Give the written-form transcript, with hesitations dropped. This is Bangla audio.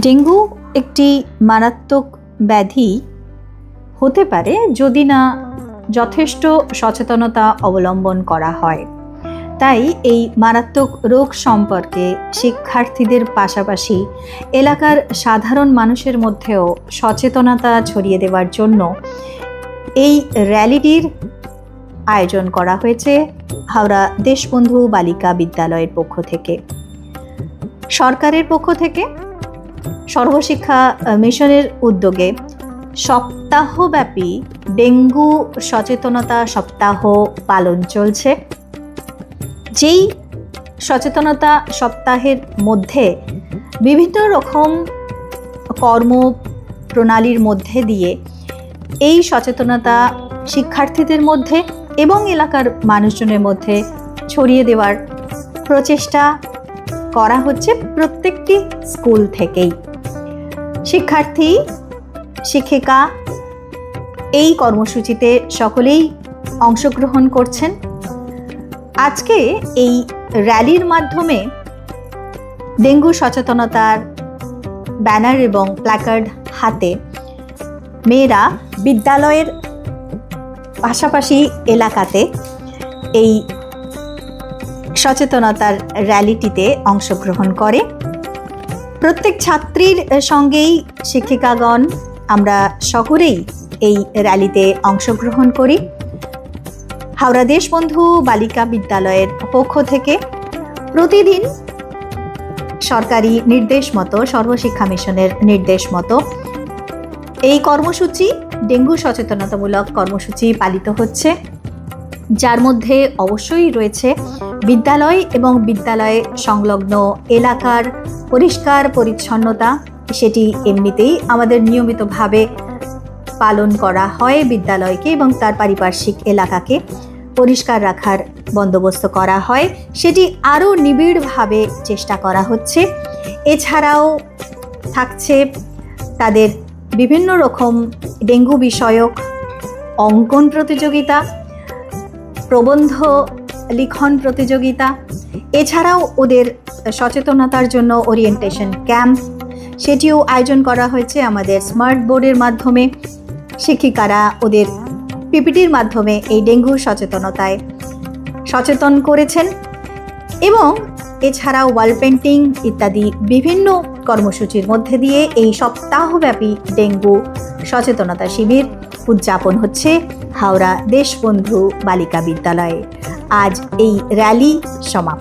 डेंगू একটি মারাত্মক ব্যাধি হতে পারে যদি না যথেষ্ট সচেতনতা অবলম্বন করা হয়। তাই এই মারাত্মক রোগ সম্পর্কে শিক্ষার্থীদের পাশাপাশি এলাকার সাধারণ মানুষের মধ্যেও সচেতনতা ছড়িয়ে দেওয়ার জন্য এই র্যালিটির আয়োজন করা হয়েছে হাওড়া দেশবন্ধু বালিকা বিদ্যালয়ের পক্ষ থেকে। সরকারের পক্ষ থেকে সর্বশিক্ষা মিশনের উদ্যোগে সপ্তাহব্যাপী ডেঙ্গু সচেতনতা সপ্তাহ পালন চলছে। যেই সচেতনতা সপ্তাহের মধ্যে বিভিন্ন রকম কর্মপ্রণালীর মধ্যে দিয়ে এই সচেতনতা শিক্ষার্থীদের মধ্যে এবং এলাকার মানুষজনের মধ্যে ছড়িয়ে দেওয়ার প্রচেষ্টা করা হচ্ছে প্রত্যেকটি স্কুল থেকেই। শিক্ষার্থী শিক্ষিকা এই কর্মসূচিতে সকলেই অংশগ্রহণ করছেন। আজকে এই র্যালির মাধ্যমে ডেঙ্গু সচেতনতার ব্যানার এবং প্ল্যাকার্ড হাতে মেয়েরা বিদ্যালয়ের পাশাপাশি এলাকাতে এই সচেতনতার র্যালিটিতে অংশগ্রহণ করে। প্রত্যেক ছাত্রীর সঙ্গেই শিক্ষিকাগণ আমরা সকলেই এই র্যালিতে অংশগ্রহণ করি। হাওড়া দেশবন্ধু বালিকা বিদ্যালয়ের পক্ষ থেকে প্রতিদিন সরকারি নির্দেশ মতো, সর্বশিক্ষা মিশনের নির্দেশ মতো এই কর্মসূচি ডেঙ্গু সচেতনতামূলক কর্মসূচি পালিত হচ্ছে, যার মধ্যে অবশ্যই রয়েছে বিদ্যালয় এবং বিদ্যালয়ে সংলগ্ন এলাকার পরিষ্কার পরিচ্ছন্নতা। সেটি এমনিতেই আমাদের নিয়মিতভাবে পালন করা হয়। বিদ্যালয়কে এবং তার পারিপার্শ্বিক এলাকাকে পরিষ্কার রাখার বন্দোবস্ত করা হয়, সেটি আরও নিবিড়ভাবে চেষ্টা করা হচ্ছে। এছাড়াও থাকছে তাদের বিভিন্ন রকম ডেঙ্গু বিষয়ক অঙ্কন প্রতিযোগিতা, প্রবন্ধ লিখন প্রতিযোগিতা, এছাড়াও ওদের সচেতনতার জন্য ওরিয়েন্টেশন ক্যাম্প, সেটিও আয়োজন করা হয়েছে আমাদের স্মার্ট বোর্ডের মাধ্যমে। শিক্ষিকারা ওদের পিপিটির মাধ্যমে এই ডেঙ্গু সচেতনতায় সচেতন করেছেন এবং এছাড়াও ওয়াল পেন্টিং ইত্যাদি বিভিন্ন কর্মসূচির মধ্যে দিয়ে এই সপ্তাহব্যাপী ডেঙ্গু সচেতনতা শিবির উদযাপন হচ্ছে হাওড়া দেশবন্ধু বালিকা বিদ্যালয়ে। আজ এই র্যালি সমাপ্ত।